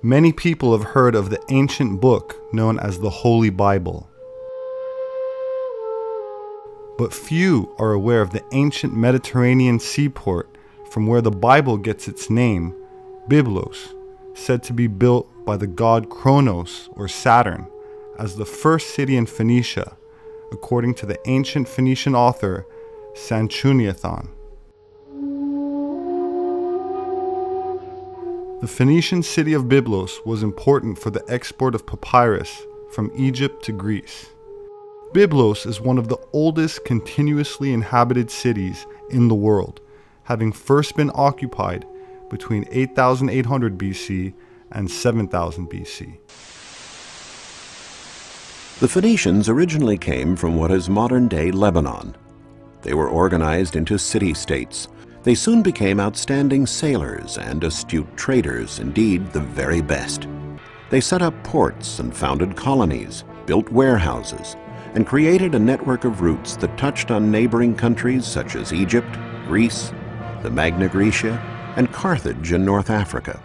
Many people have heard of the ancient book known as the Holy Bible. But few are aware of the ancient Mediterranean seaport from where the Bible gets its name, Byblos, said to be built by the god Kronos or Saturn as the first city in Phoenicia, according to the ancient Phoenician author Sanchuniathon. The Phoenician city of Byblos was important for the export of papyrus from Egypt to Greece. Byblos is one of the oldest continuously inhabited cities in the world, having first been occupied between 8,800 BC and 7,000 BC. The Phoenicians originally came from what is modern-day Lebanon. They were organized into city-states. They soon became outstanding sailors and astute traders, indeed the very best. They set up ports and founded colonies, built warehouses, and created a network of routes that touched on neighboring countries such as Egypt, Greece, the Magna Graecia, and Carthage in North Africa.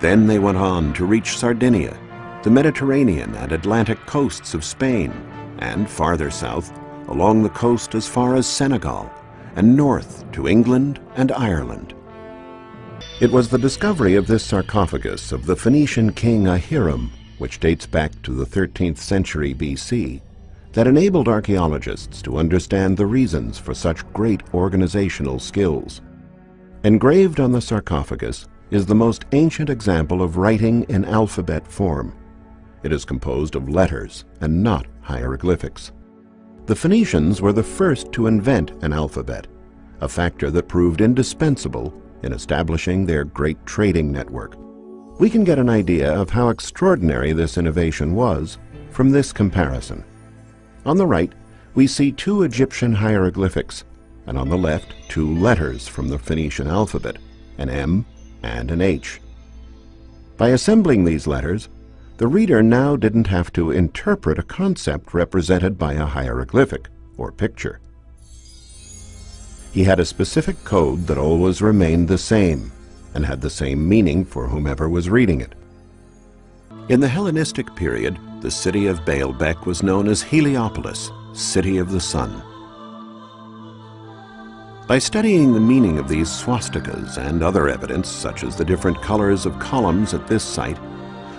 Then they went on to reach Sardinia, the Mediterranean and Atlantic coasts of Spain, and farther south, along the coast as far as Senegal, and north to England and Ireland. It was the discovery of this sarcophagus of the Phoenician king Ahiram, which dates back to the 13th century BC, that enabled archaeologists to understand the reasons for such great organizational skills. Engraved on the sarcophagus is the most ancient example of writing in alphabet form. It is composed of letters and not hieroglyphics. The Phoenicians were the first to invent an alphabet, a factor that proved indispensable in establishing their great trading network. We can get an idea of how extraordinary this innovation was from this comparison. On the right, we see two Egyptian hieroglyphics, and on the left, two letters from the Phoenician alphabet, an M and an H. By assembling these letters, the reader now didn't have to interpret a concept represented by a hieroglyphic or picture. He had a specific code that always remained the same and had the same meaning for whomever was reading it. In the Hellenistic period, the city of Baalbek was known as Heliopolis, City of the Sun. By studying the meaning of these swastikas and other evidence, such as the different colors of columns at this site,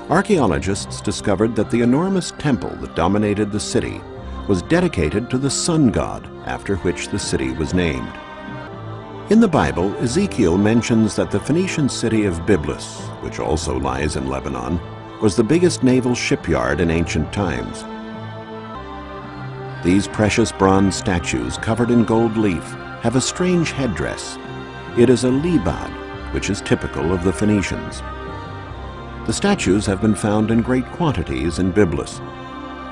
archaeologists discovered that the enormous temple that dominated the city was dedicated to the sun god, after which the city was named. In the Bible, Ezekiel mentions that the Phoenician city of Byblos, which also lies in Lebanon, was the biggest naval shipyard in ancient times. These precious bronze statues covered in gold leaf have a strange headdress. It is a libad, which is typical of the Phoenicians. The statues have been found in great quantities in Byblos.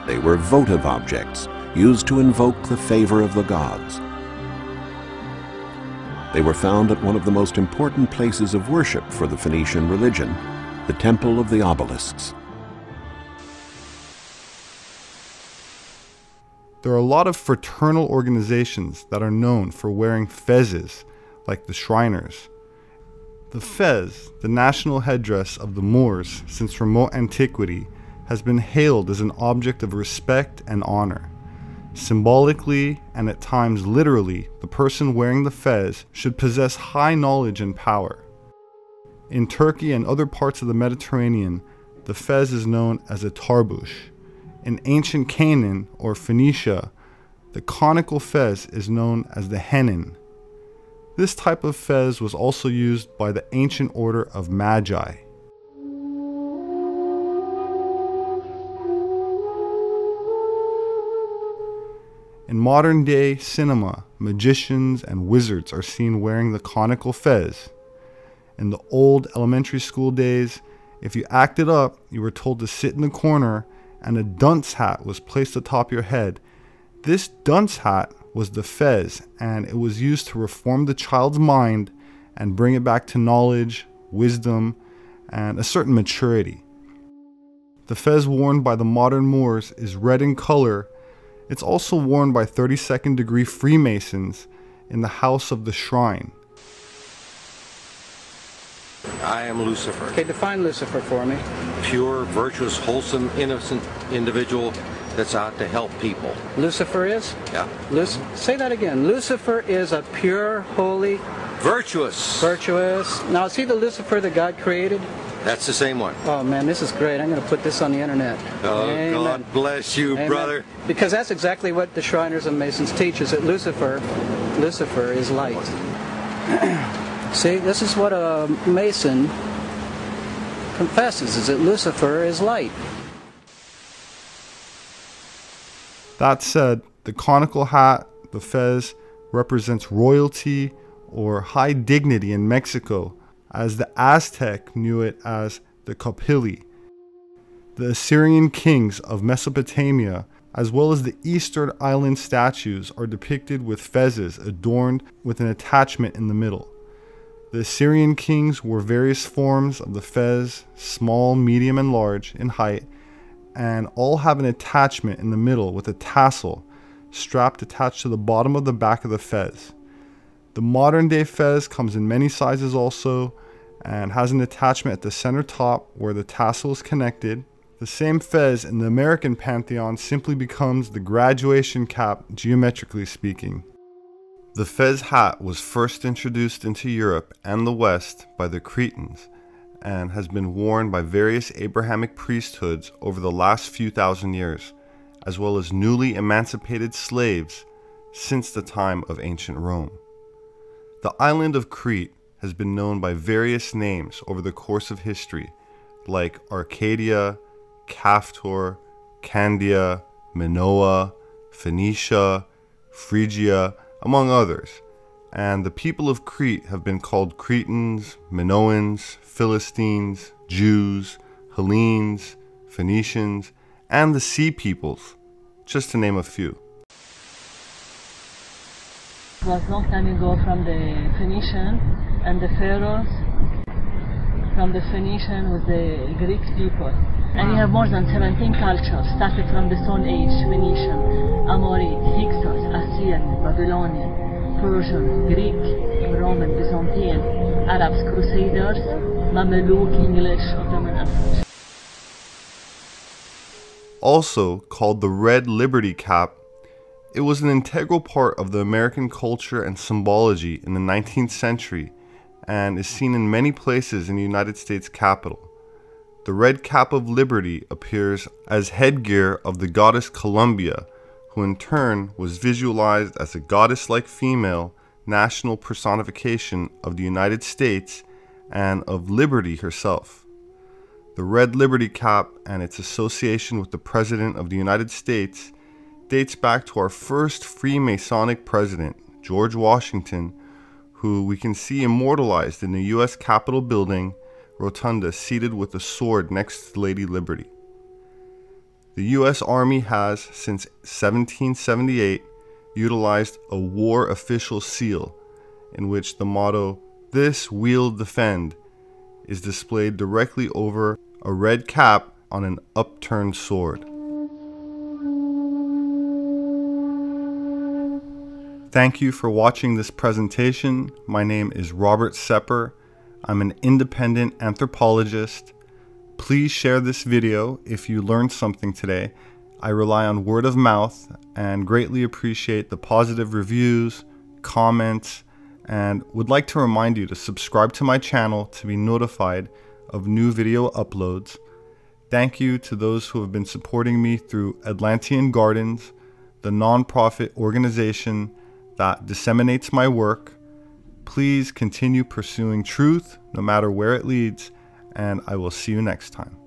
They were votive objects used to invoke the favor of the gods. They were found at one of the most important places of worship for the Phoenician religion, the Temple of the Obelisks. There are a lot of fraternal organizations that are known for wearing fezzes, like the Shriners. The fez, the national headdress of the Moors since remote antiquity, has been hailed as an object of respect and honor. Symbolically, and at times literally, the person wearing the fez should possess high knowledge and power. In Turkey and other parts of the Mediterranean, the fez is known as a tarbush. In ancient Canaan or Phoenicia, the conical fez is known as the hennin. This type of fez was also used by the ancient order of Magi. In modern-day cinema, magicians and wizards are seen wearing the conical fez. In the old elementary school days, if you acted up, you were told to sit in the corner and a dunce hat was placed atop your head. This dunce hat was the fez, and it was used to reform the child's mind and bring it back to knowledge, wisdom, and a certain maturity. The fez worn by the modern Moors is red in color. It's also worn by 32nd degree Freemasons in the House of the Shrine. I am Lucifer. Okay, define Lucifer for me. pure, virtuous, wholesome, innocent individual that's out to help people. Lucifer is? Yeah. Say that again. Lucifer is a pure, holy, virtuous. Now, is he the Lucifer that God created? That's the same one. Oh, man, this is great. I'm going to put this on the internet. Oh, Amen. God bless you, Amen. brother. Because that's exactly what the Shriners and Masons teach, is that Lucifer is light. See, this is what a Mason confesses, is that Lucifer is light. That said, the conical hat, the fez, represents royalty or high dignity in Mexico, as the Aztec knew it as the Capili. The Assyrian kings of Mesopotamia, as well as the Eastern island statues, are depicted with fezes adorned with an attachment in the middle. The Assyrian kings wore various forms of the fez, small, medium, and large in height, and all have an attachment in the middle with a tassel strapped attached to the bottom of the back of the fez. The modern day fez comes in many sizes also, and has an attachment at the center top where the tassel is connected. The same fez in the American pantheon simply becomes the graduation cap, geometrically speaking. The fez hat was first introduced into Europe and the West by the Cretans, and has been worn by various Abrahamic priesthoods over the last few thousand years, as well as newly emancipated slaves since the time of ancient Rome. The island of Crete has been known by various names over the course of history, like Arcadia, Caftor, Candia, Minoa, Phoenicia, Phrygia, among others. And the people of Crete have been called Cretans, Minoans, Philistines, Jews, Hellenes, Phoenicians, and the Sea Peoples, just to name a few. It was long time ago from the Phoenician and the pharaohs. From the Phoenician was the Greek people. And you have more than 17 cultures, started from the Stone Age: Phoenician, Amorite, Hyksos, Assyrian, Babylonian, Persian, Greek, Roman, Byzantine, Arabs, Crusaders, Mameluke, English, Ottoman Empire. Also called the Red Liberty Cap, it was an integral part of the American culture and symbology in the 19th century and is seen in many places in the United States Capitol. The red cap of liberty appears as headgear of the goddess Columbia, who in turn was visualized as a goddess-like female national personification of the United States and of liberty herself. The red liberty cap and its association with the President of the United States dates back to our first Freemasonic president, George Washington, who we can see immortalized in the U.S. Capitol building rotunda, seated with a sword next to Lady Liberty. The U.S. Army has, since 1778, utilized a war official seal, in which the motto, "This we'll defend," is displayed directly over a red cap on an upturned sword. Thank you for watching this presentation. My name is Robert Sepehr. I'm an independent anthropologist. Please share this video if you learned something today. I rely on word of mouth and greatly appreciate the positive reviews, comments, and would like to remind you to subscribe to my channel to be notified of new video uploads. Thank you to those who have been supporting me through Atlantean Gardens, the nonprofit organization that disseminates my work. Please continue pursuing truth no matter where it leads, and I will see you next time.